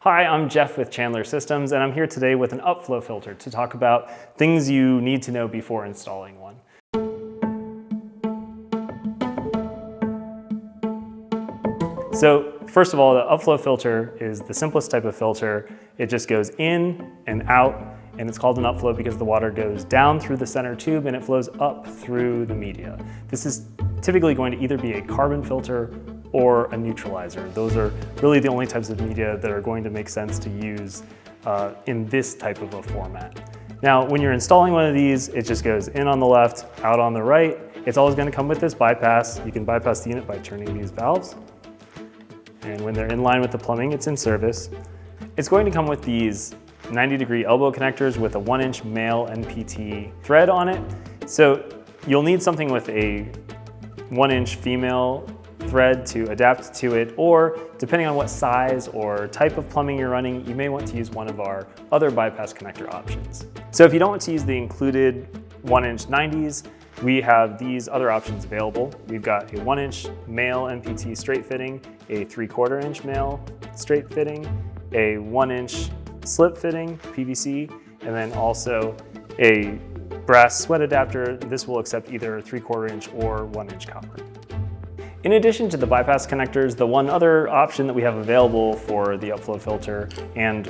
Hi, I'm Jeff with Chandler Systems, and I'm here today with an upflow filter to talk about things you need to know before installing one. So first of all, the upflow filter is the simplest type of filter. It just goes in and out, and it's called an upflow because the water goes down through the center tube and it flows up through the media. This is typically going to either be a carbon filter or a neutralizer. Those are really the only types of media that are going to make sense to use in this type of a format. Now, when you're installing one of these, it just goes in on the left, out on the right. It's always going to come with this bypass. You can bypass the unit by turning these valves. And when they're in line with the plumbing, it's in service. It's going to come with these 90-degree elbow connectors with a 1-inch male NPT thread on it. So you'll need something with a 1-inch female thread to adapt to it, or depending on what size or type of plumbing you're running, you may want to use one of our other bypass connector options. So if you don't want to use the included 1-inch 90s, we have these other options available. We've got a 1-inch male NPT straight fitting, a 3/4 inch male straight fitting, a 1-inch slip fitting, PVC, and then also a brass sweat adapter. This will accept either 3/4 inch or 1-inch copper. In addition to the bypass connectors, the one other option that we have available for the upflow filter and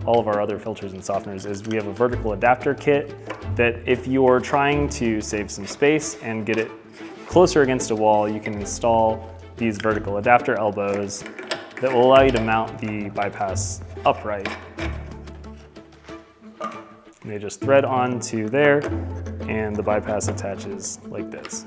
all of our other filters and softeners is we have a vertical adapter kit that if you're trying to save some space and get it closer against a wall, you can install these vertical adapter elbows that will allow you to mount the bypass upright. And they just thread onto there and the bypass attaches like this.